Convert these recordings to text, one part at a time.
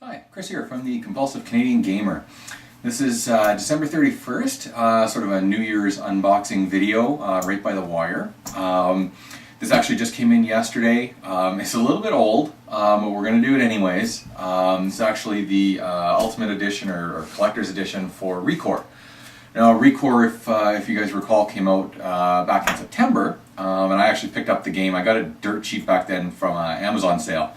Hi, Chris here from the Compulsive Canadian Gamer. This is December 31st, sort of a New Year's unboxing video right by the wire. This actually just came in yesterday. It's a little bit old, but we're going to do it anyways. It's actually the Ultimate Edition or Collector's Edition for Recore. Now, Recore, if you guys recall, came out back in September, and I actually picked up the game. I got it dirt cheap back then from an Amazon sale.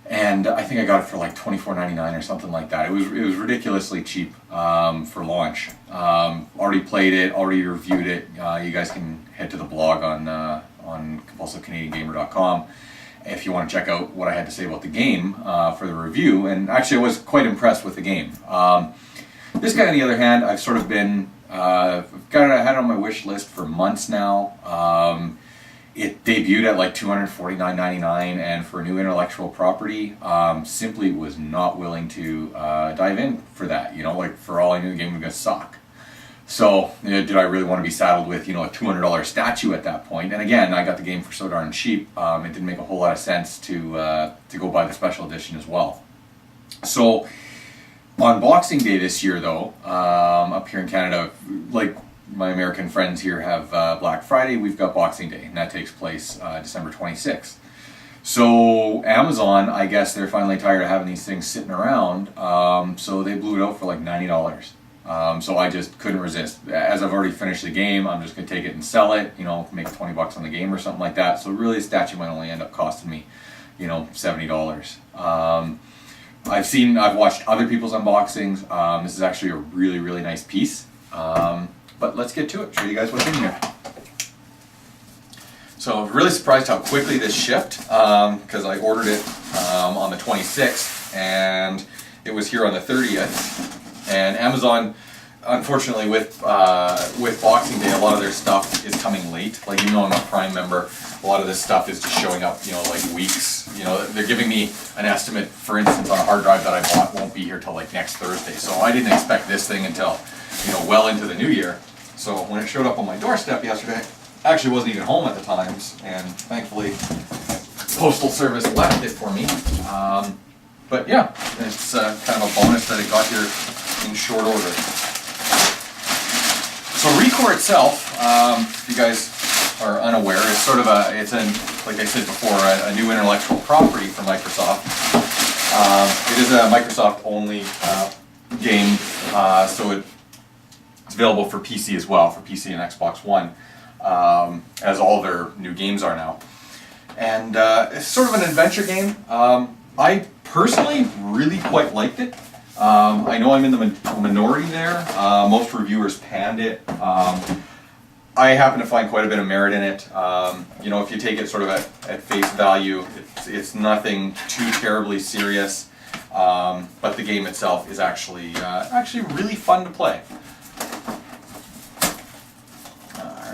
And I think I got it for like $24.99 or something like that. It was ridiculously cheap for launch. Already played it, already reviewed it. You guys can head to the blog on compulsivecanadiangamer.com if you want to check out what I had to say about the game for the review. And actually, I was quite impressed with the game. This guy, on the other hand, I've sort of been I had it on my wish list for months now. It debuted at like $249.99, and for a new intellectual property, simply was not willing to dive in for that. You know, like for all I knew, the game was going to suck. So, did I really want to be saddled with, a $200 statue at that point? And again, I got the game for so darn cheap. It didn't make a whole lot of sense to go buy the special edition as well. So, on Boxing Day this year, though, up here in Canada, like my American friends here have Black Friday, we've got Boxing Day, and that takes place December 26th. So Amazon, I guess they're finally tired of having these things sitting around, so they blew it out for like $90. So I just couldn't resist. As I've already finished the game, I'm just going to take it and sell it, make 20 bucks on the game or something like that. So really, the statue might only end up costing me, $70. I've watched other people's unboxings. This is actually a really, really nice piece. But let's get to it, show you guys what's in here. So I'm really surprised how quickly this shipped, because I ordered it on the 26th, and it was here on the 30th. And Amazon, unfortunately, with Boxing Day, a lot of their stuff is coming late. Like, even though I'm a Prime member, a lot of this stuff is just showing up, like weeks. They're giving me an estimate, for instance, on a hard drive that I bought won't be here till like next Thursday. So I didn't expect this thing until well into the new year. So when it showed up on my doorstep yesterday, I actually wasn't even home at the times, and thankfully Postal Service left it for me. But yeah, it's kind of a bonus that it got here in short order. So Recore itself, if you guys are unaware, is sort of like I said before, a new intellectual property for Microsoft. It is a Microsoft-only game, so it's available for PC as well, for PC and Xbox One, as all their new games are now. And it's sort of an adventure game. I personally really quite liked it. I know I'm in the minority there. Most reviewers panned it. I happen to find quite a bit of merit in it. If you take it sort of at face value, it's nothing too terribly serious. But the game itself is actually really fun to play.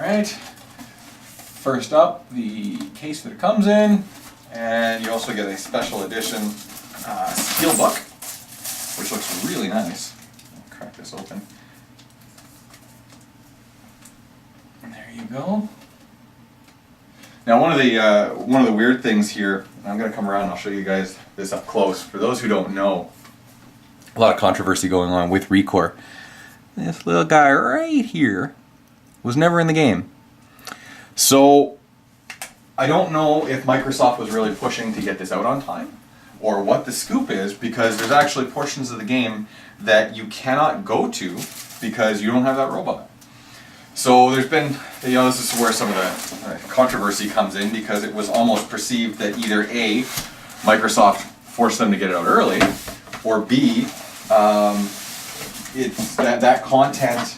Alright, first up, the case that it comes in, and you also get a special edition steelbook, which looks really nice. I'll crack this open. And there you go. Now, one of the weird things here, I'm going to come around and I'll show you guys this up close. For those who don't know, a lot of controversy going on with Recore. This little guy right here was never in the game. So I don't know if Microsoft was really pushing to get this out on time, or what the scoop is, because there's actually portions of the game that you cannot go to because you don't have that robot. So there's been, this is where some of the controversy comes in, because it was almost perceived that either A, Microsoft forced them to get it out early, or B, it's that content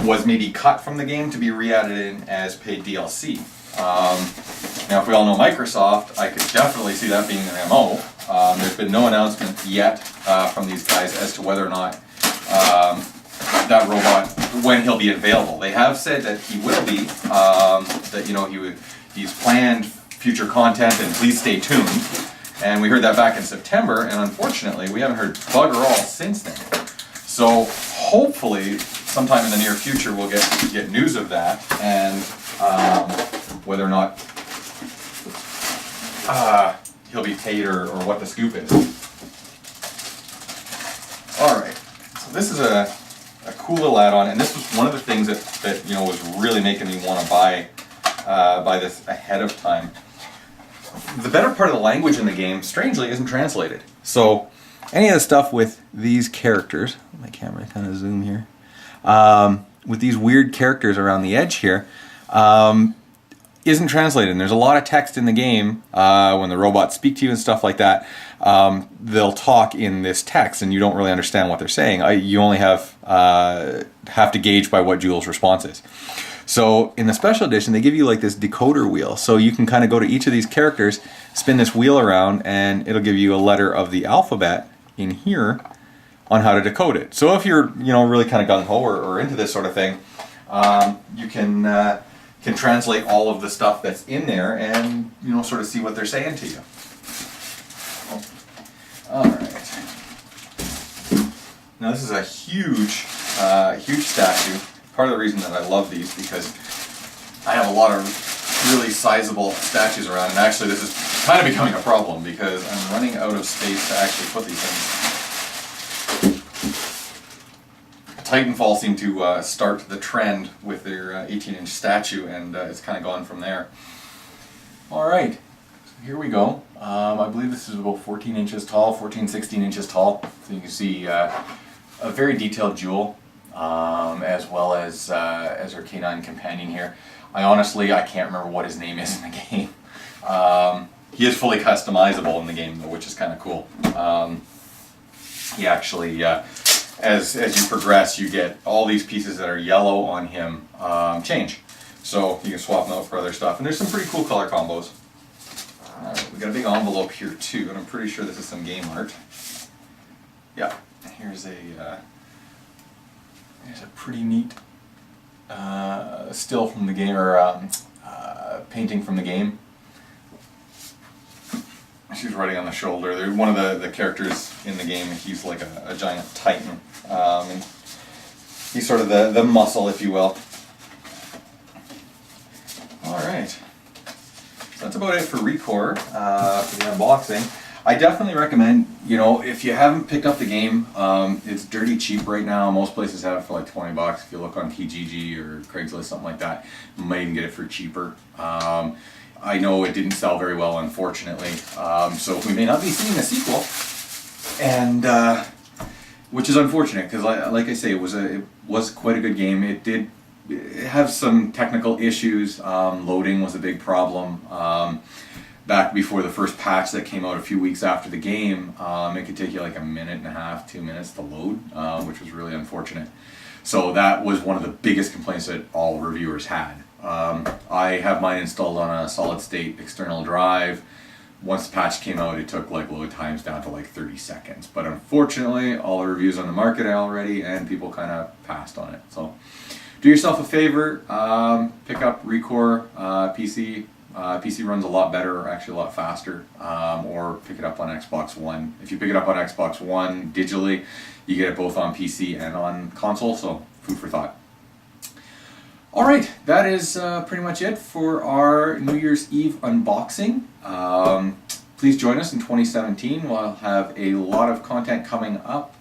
was maybe cut from the game to be re-added in as paid DLC. Now, if we all know Microsoft, I could definitely see that being their MO. There's been no announcement yet from these guys as to whether or not that robot, when he'll be available. They have said that he will be, he's planned future content, and please stay tuned. And we heard that back in September, and unfortunately, we haven't heard bugger all since then. So hopefully, sometime in the near future, we'll get news of that, and whether or not he'll be paid or what the scoop is. this is a cool little add-on, and this was one of the things that you know was really making me want to buy this ahead of time. The better part of the language in the game, strangely, isn't translated. So any of the stuff with these characters, my camera kind of zoom here, with these weird characters around the edge here, isn't translated. And there's a lot of text in the game when the robots speak to you and stuff like that. They'll talk in this text, and you don't really understand what they're saying. You only have to gauge by what Jules' response is. So in the special edition, they give you like this decoder wheel. So you can kind of go to each of these characters, spin this wheel around, and it'll give you a letter of the alphabet in here on how to decode it. So if you're, you know, really kind of gung-ho or into this sort of thing, you can translate all of the stuff that's in there and, you know, sort of see what they're saying to you. All right. Now this is a huge statue. Part of the reason that I love these because I have a lot of really sizable statues around, and actually this is kind of becoming a problem because I'm running out of space to actually put these things. Titanfall seemed to start the trend with their 18-inch statue, and it's kind of gone from there. All right, so here we go. I believe this is about 14 inches tall, 16 inches tall. So you can see a very detailed jewel. As well as her canine companion here. I can't remember what his name is in the game. He is fully customizable in the game, though, which is kind of cool. He actually, as you progress, you get all these pieces that are yellow on him change. So you can swap them out for other stuff. And there's some pretty cool color combos. We got a big envelope here too, and I'm pretty sure this is some game art. Yeah, here's a pretty neat still from the game, or painting from the game. She's riding on the shoulder. They're one of the characters in the game. He's like a giant titan, and he's sort of the muscle, if you will. All right, so that's about it for Recore for the unboxing. I definitely recommend, you know, if you haven't picked up the game, it's dirty cheap right now. Most places have it for like 20 bucks. If you look on CCG or Craigslist, something like that, you might even get it for cheaper. I know it didn't sell very well, unfortunately, so we may not be seeing a sequel, and which is unfortunate because, like I say, it was quite a good game. It did have some technical issues. Loading was a big problem. Back before the first patch that came out a few weeks after the game, it could take you like a minute and a half, 2 minutes to load, which was really unfortunate. So that was one of the biggest complaints that all reviewers had. I have mine installed on a solid state external drive. Once the patch came out, it took like load times down to like 30 seconds. But unfortunately, all the reviews on the market already, and people kind of passed on it. So do yourself a favor, pick up Recore PC. PC runs a lot better, or actually a lot faster, or pick it up on Xbox One. If you pick it up on Xbox One digitally, you get it both on PC and on console, so food for thought. Alright, that is pretty much it for our New Year's Eve unboxing. Please join us in 2017. We'll have a lot of content coming up.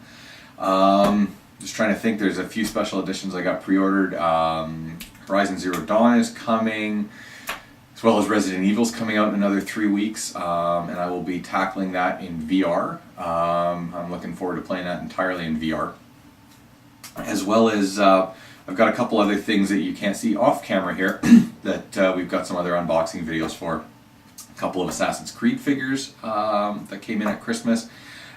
Just trying to think, there's a few special editions I got pre-ordered. Horizon Zero Dawn is coming, as well as Resident Evil's coming out in another 3 weeks, and I will be tackling that in VR. I'm looking forward to playing that entirely in VR. As well as, I've got a couple other things that you can't see off camera here that we've got some other unboxing videos for. A couple of Assassin's Creed figures that came in at Christmas,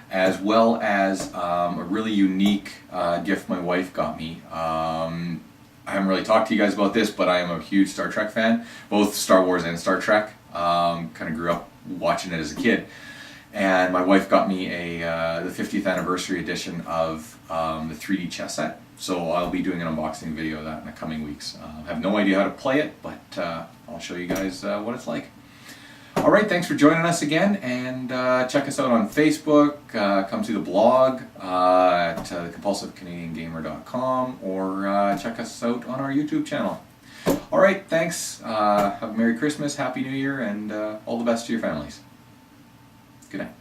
as well as a really unique gift my wife got me. I haven't really talked to you guys about this, but I am a huge Star Trek fan, both Star Wars and Star Trek. Kind of grew up watching it as a kid. And my wife got me the 50th anniversary edition of the 3D chess set. So I'll be doing an unboxing video of that in the coming weeks. I have no idea how to play it, but I'll show you guys what it's like. Alright, thanks for joining us again, and check us out on Facebook, come see the blog at thecompulsivecanadiangamer.com, or check us out on our YouTube channel. Alright, thanks, have a Merry Christmas, Happy New Year, and all the best to your families. Good night.